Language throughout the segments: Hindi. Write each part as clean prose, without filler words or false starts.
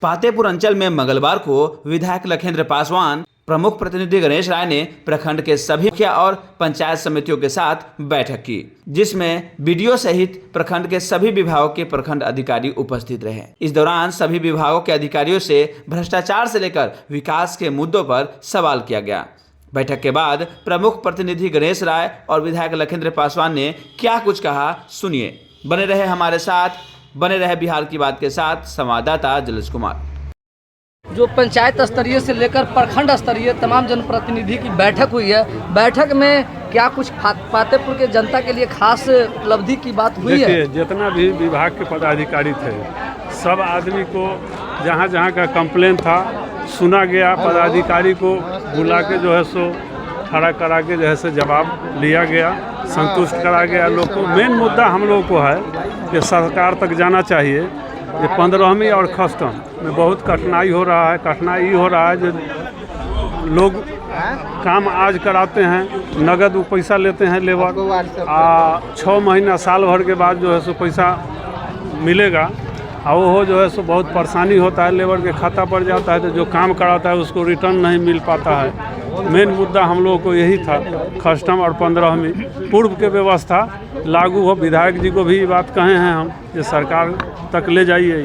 फतेहपुर अंचल में मंगलवार को विधायक लखेंद्र पासवान, प्रमुख प्रतिनिधि गणेश राय ने प्रखंड के सभी मुखिया और पंचायत समितियों के साथ बैठक की, जिसमें बीडीओ सहित प्रखंड के सभी विभागों के प्रखंड अधिकारी उपस्थित रहे। इस दौरान सभी विभागों के अधिकारियों से भ्रष्टाचार से लेकर विकास के मुद्दों पर सवाल किया गया। बैठक के बाद प्रमुख प्रतिनिधि गणेश राय और विधायक लखेंद्र पासवान ने क्या कुछ कहा, सुनिए। बने रहे हमारे साथ, बने रहे बिहार की बात के साथ संवाददाता जलज कुमार। जो पंचायत स्तरीय से लेकर प्रखंड स्तरीय तमाम जनप्रतिनिधि की बैठक हुई है, बैठक में क्या कुछ फतेहपुर के जनता के लिए खास उपलब्धि की बात हुई है? जितना भी विभाग के पदाधिकारी थे, सब आदमी को जहाँ जहाँ का कंप्लेन था सुना गया। पदाधिकारी को बुला के जो है सो खड़ा करा के जो है सो जवाब लिया गया, संतुष्ट करा गया लोग को। मेन मुद्दा हम लोग को है कि सरकार तक जाना चाहिए। ये 15वीं और कस्टम में बहुत कठिनाई हो रहा है। कठिनाई हो रहा है जो लोग काम आज कराते हैं, नगद वो पैसा लेते हैं लेबर, 6 महीना साल भर के बाद जो है सो पैसा मिलेगा और वो जो है सो बहुत परेशानी होता है। लेबर के खाता पर जाता है तो जो काम कराता है उसको रिटर्न नहीं मिल पाता है। मेन मुद्दा हम लोगों को यही था, कस्टम और 15वीं पूर्व के व्यवस्था लागू हो। विधायक जी को भी ये बात कहे हैं हम, ये सरकार तक ले जाइए।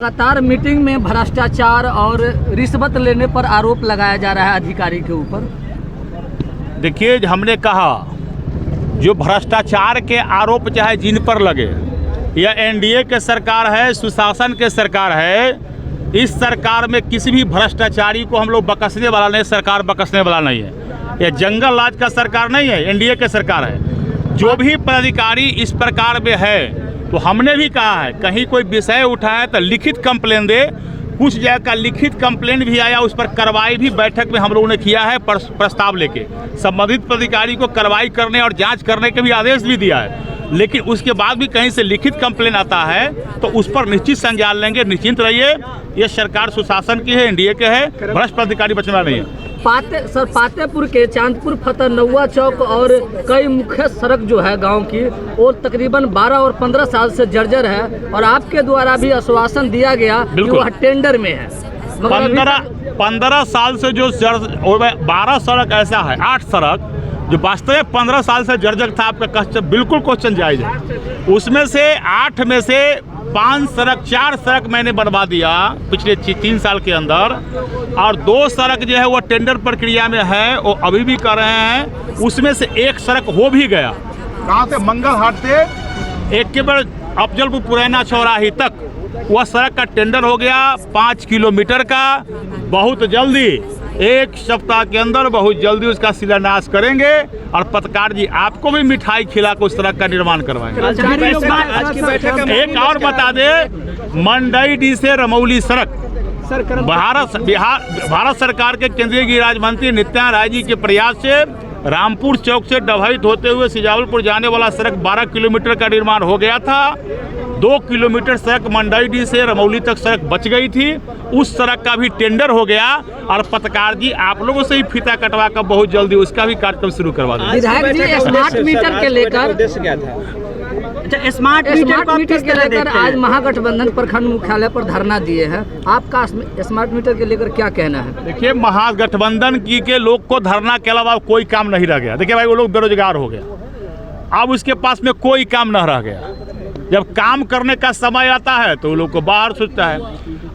लगातार मीटिंग में भ्रष्टाचार और रिश्वत लेने पर आरोप लगाया जा रहा है अधिकारी के ऊपर। देखिए, हमने कहा जो भ्रष्टाचार के आरोप चाहे जिन पर लगे, या एनडीए के सरकार है, सुशासन के सरकार है, इस सरकार में किसी भी भ्रष्टाचारी को हम लोग बकसने वाला नहीं, सरकार बकसने वाला नहीं है। ये जंगल राज का सरकार नहीं है, एनडीए के सरकार है। जो भी पदाधिकारी इस प्रकार में है, तो हमने भी कहा है कहीं कोई विषय उठाए तो लिखित कंप्लेन दे। कुछ जगह का लिखित कंप्लेन भी आया, उस पर कार्रवाई भी बैठक में हम लोगों ने किया है। प्रस्ताव लेके संबंधित पदाधिकारी को कार्रवाई करने और जांच करने के भी आदेश भी दिया है। लेकिन उसके बाद भी कहीं से लिखित कंप्लेन आता है तो उस पर निश्चित संज्ञान लेंगे। निश्चिंत रहिए, ये सरकार सुशासन की है, एनडीए के है, भ्रष्ट अधिकारी बचने वाला नहीं है। फतेहपुर के चांदपुर फतेहनौवा चौक और कई मुख्य सड़क जो है गांव की, वो तकरीबन 12 और 15 साल से जर्जर है और आपके द्वारा भी आश्वासन दिया गया कि वह टेंडर में है। 15 साल से जो 12 सड़क ऐसा है, 8 सड़क जो वास्तव में 15 साल से जर्जर था। आपका क्वेश्चन बिल्कुल क्वेश्चन जायज है। उसमें से 8 में से 5 सड़क, 4 सड़क मैंने बनवा दिया पिछले 3 साल के अंदर, और 2 सड़क जो है वो टेंडर प्रक्रिया में है, वो अभी भी कर रहे हैं। उसमें से 1 सड़क हो भी गया। कहाँ से? मंगल हाट से एक के बार अफजलपुर पुरैना चौराहे तक वह सड़क का टेंडर हो गया, 5 किलोमीटर का। बहुत जल्दी, 1 सप्ताह के अंदर बहुत जल्दी उसका शिलान्यास करेंगे और पत्रकार जी आपको भी मिठाई खिला कर उस सड़क का निर्माण करवाएंगे। एक और बता दे, मंडई से रमौली सड़क भारत सरकार के केंद्रीय गृह राज्य मंत्री नित्यानंद राय जी के प्रयास से रामपुर चौक से डभैत होते हुए सिजावलपुर जाने वाला सड़क 12 किलोमीटर का निर्माण हो गया था। 2 किलोमीटर सड़क मंडई से रमौली तक सड़क बच गई थी, उस सड़क का भी टेंडर हो गया और पत्रकार जी आप लोगों से ही फीता कटवा कर बहुत जल्दी उसका भी कार्यक्रम शुरू करवा देंगे। विधायक जी, स्मार्ट मीटर के लेकर स्मार्ट मीटर के लेकर आज महागठबंधन प्रखंड मुख्यालय पर धरना दिए हैं। आपका स्मार्ट मीटर के लेकर क्या कहना है? देखिए, महागठबंधन की के लोग को धरना के अलावा कोई काम नहीं रह गया। देखिए भाई, वो लोग बेरोजगार हो गया, अब उसके पास में कोई काम न रह गया। जब काम करने का समय आता है तो वो लोग को बाहर सोचता है।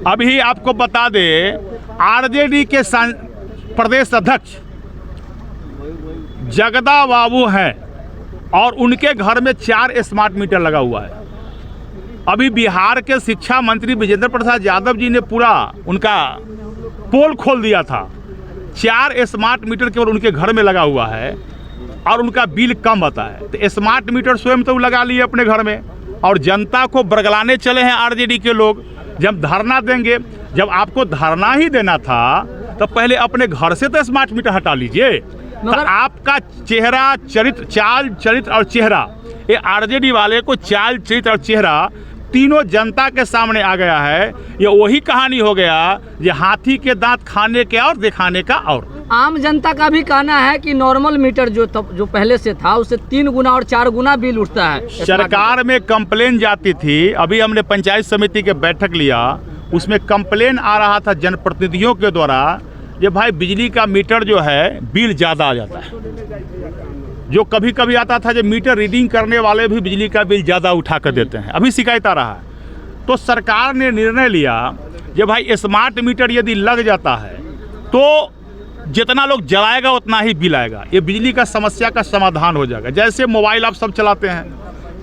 अभी आपको बता दे, आरजेडी के प्रदेश अध्यक्ष जगदा बाबू हैं और उनके घर में 4 स्मार्ट मीटर लगा हुआ है। अभी बिहार के शिक्षा मंत्री विजेंद्र प्रसाद यादव जी ने पूरा उनका पोल खोल दिया था। 4 स्मार्ट मीटर केवल उनके घर में लगा हुआ है और उनका बिल कम आता है। तो स्मार्ट मीटर स्वयं तो लगा लिए अपने घर में और जनता को बरगलाने चले हैं आरजेडी के लोग। जब धरना देंगे, जब आपको धरना ही देना था तो पहले अपने घर से तो स्मार्ट मीटर हटा लीजिए। तो आपका चेहरा, चरित्र, चाल चरित्र और चेहरा, ये आरजेडी वाले को चाल चरित्र और चेहरा तीनों जनता के सामने आ गया है। ये वही कहानी हो गया, ये हाथी के दांत खाने के और दिखाने का। और आम जनता का भी कहना है कि नॉर्मल मीटर जो पहले से था उससे 3 गुना और 4 गुना बिल उठता है। सरकार में कंप्लेन जाती थी। अभी हमने पंचायत समिति के बैठक लिया, उसमें कंप्लेन आ रहा था जनप्रतिनिधियों के द्वारा कि भाई बिजली का मीटर जो है बिल ज़्यादा आ जाता है। जो कभी कभी आता था जो मीटर रीडिंग करने वाले भी बिजली का बिल ज़्यादा उठा कर देते हैं, अभी शिकायत आ रहा है। तो सरकार ने निर्णय लिया कि भाई स्मार्ट मीटर यदि लग जाता है तो जितना लोग जलाएगा उतना ही बिल आएगा, ये बिजली का समस्या का समाधान हो जाएगा। जैसे मोबाइल आप सब चलाते हैं,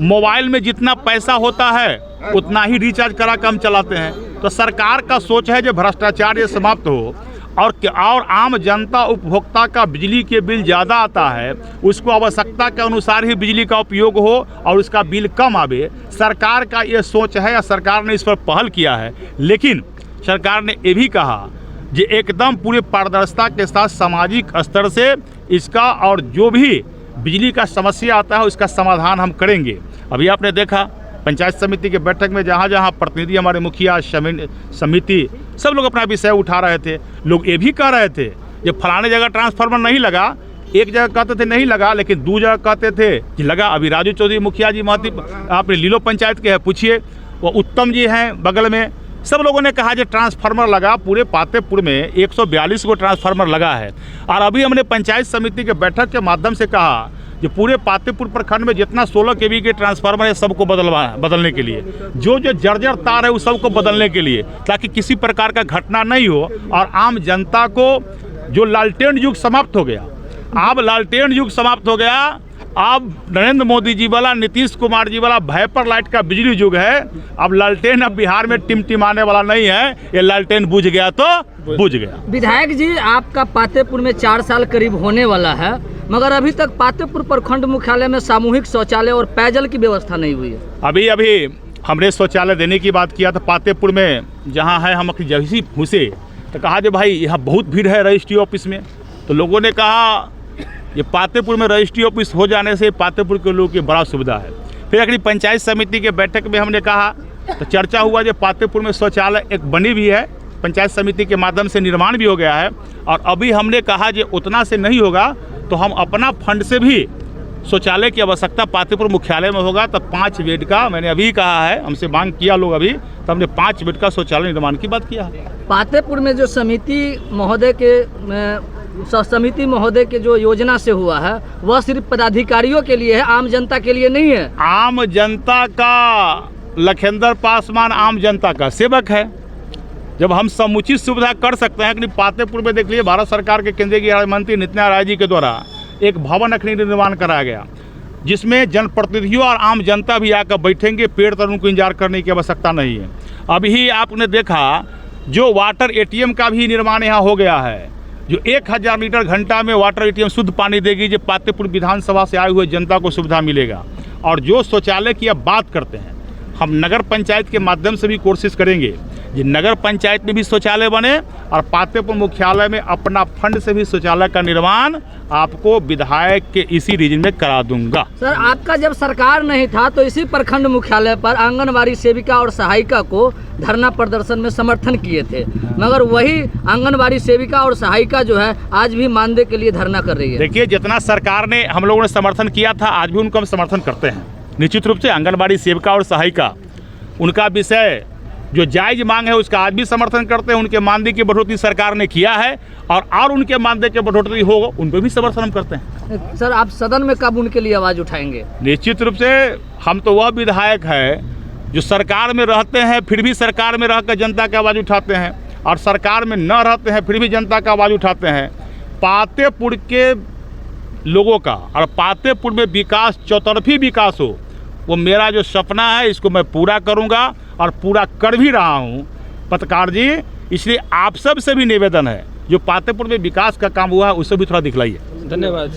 मोबाइल में जितना पैसा होता है उतना ही रिचार्ज करा कर हम चलाते हैं। तो सरकार का सोच है जो भ्रष्टाचार ये समाप्त हो और आम जनता उपभोक्ता का बिजली के बिल ज़्यादा आता है, उसको आवश्यकता के अनुसार ही बिजली का उपयोग हो और उसका बिल कम आवे। सरकार का ये सोच है या सरकार ने इस पर पहल किया है। लेकिन सरकार ने ये भी कहा कि एकदम पूरे पारदर्शिता के साथ सामाजिक स्तर से इसका और जो भी बिजली का समस्या आता है उसका समाधान हम करेंगे। अभी आपने देखा पंचायत समिति के बैठक में जहाँ जहाँ प्रतिनिधि हमारे मुखिया समिति सब लोग अपना विषय उठा रहे थे। लोग ये भी कह रहे थे कि फलाने जगह ट्रांसफार्मर नहीं लगा, एक जगह कहते थे नहीं लगा लेकिन दो जगह कहते थे कि लगा। अभी राजू चौधरी मुखिया जी महती आपने लीलो पंचायत के है, पूछिए, वो उत्तम जी हैं बगल में, सब लोगों ने कहा कि ट्रांसफार्मर लगा। पूरे पातेपुर में 142 को ट्रांसफार्मर लगा है। और अभी हमने पंचायत समिति के बैठक के माध्यम से कहा कि पूरे पातेपुर प्रखंड में जितना 16 kV के ट्रांसफार्मर है सबको बदलने के लिए, जो जर्जर तार है उस सबको बदलने के लिए, ताकि किसी प्रकार का घटना नहीं हो और आम जनता को जो लालटेन युग समाप्त हो गया, अब लालटेन युग समाप्त हो गया। अब नरेंद्र मोदी जी वाला, नीतीश कुमार जी वाला वाइपर लाइट का बिजली युग है। अब लालटेन अब बिहार में टिमटिमाने वाला नहीं है, ये लालटेन बुझ गया तो बुझ गया। विधायक जी, आपका पातेपुर में 4 साल करीब होने वाला है, मगर अभी तक पातेपुर प्रखंड मुख्यालय में सामूहिक शौचालय और पेयजल की व्यवस्था नहीं हुई है। अभी हमने शौचालय देने की बात किया था पातेपुर में, जहाँ है हम जैसी घुसे तो कहा कि भाई यहाँ बहुत भीड़ है रजिस्ट्री ऑफिस में। तो लोगों ने कहा ये पातेपुर में रजिस्ट्री ऑफिस हो जाने से पातेपुर के लोगों की बड़ा सुविधा है। फिर अगली पंचायत समिति के बैठक में हमने कहा तो चर्चा हुआ जो पातेपुर में शौचालय एक बनी भी है, पंचायत समिति के माध्यम से निर्माण भी हो गया है। और अभी हमने कहा जो उतना से नहीं होगा तो हम अपना फंड से भी शौचालय की आवश्यकता पातेपुर मुख्यालय में होगा। तो 5 बेड का मैंने अभी कहा है, हमसे मांग किया लोग अभी, तो हमने 5 बेड का शौचालय निर्माण की बात किया है। पातेपुर में जो समिति महोदय के जो योजना से हुआ है वह सिर्फ पदाधिकारियों के लिए है, आम जनता के लिए नहीं है। आम जनता का लखेंद्र पासवान आम जनता का सेवक है। जब हम समुचित सुविधा कर सकते हैं कि पातेपुर में देख लीजिए, भारत सरकार के केंद्रीय गृह मंत्री नित्यानंद राय जी के द्वारा एक भवन अखनी निर्माण कराया गया, जिसमें जनप्रतिनिधियों और आम जनता भी आकर बैठेंगे, पेड़ तर उनको इंतजार करने की आवश्यकता नहीं है। अभी आपने देखा जो वाटर ATM का भी निर्माण यहाँ हो गया है, जो 1000 लीटर घंटा में वाटर ATM शुद्ध पानी देगी, जो पातेपुर विधानसभा से आए हुए जनता को सुविधा मिलेगा। और जो शौचालय की अब बात करते हैं, हम नगर पंचायत के माध्यम से भी कोशिश करेंगे कि नगर पंचायत में भी शौचालय बने और पातेपुर मुख्यालय में अपना फंड से भी शौचालय का निर्माण आपको विधायक के इसी रीजन में करा दूंगा। सर, आपका जब सरकार नहीं था तो इसी प्रखंड मुख्यालय पर आंगनवाड़ी सेविका और सहायिका को धरना प्रदर्शन में समर्थन किए थे, मगर वही आंगनवाड़ी सेविका और सहायिका जो है आज भी मानदेय के लिए धरना कर रही है। देखिए, जितना सरकार ने हम लोगों ने समर्थन किया था, आज भी उनको हम समर्थन करते हैं। निश्चित रूप से आंगनबाड़ी सेविका और सहायिका, उनका विषय जो जायज मांग है उसका आज भी समर्थन करते हैं। उनके मानदेय की बढ़ोतरी सरकार ने किया है और उनके मानदेय की बढ़ोतरी हो उन पर भी समर्थन हम करते हैं। सर, आप सदन में कब उनके लिए आवाज़ उठाएंगे? निश्चित रूप से हम तो वह विधायक है जो सरकार में रहते हैं फिर भी सरकार में रहकर जनता की आवाज़ उठाते हैं, और सरकार में न रहते हैं फिर भी जनता का आवाज़ उठाते हैं। पातेपुर के लोगों का और पातेपुर में विकास, चौतरफी विकास हो, वो मेरा जो सपना है इसको मैं पूरा करूंगा और पूरा कर भी रहा हूं पत्रकार जी। इसलिए आप सब से भी निवेदन है, जो पातेपुर में विकास का काम हुआ है उससे भी थोड़ा दिखलाइए। धन्यवाद।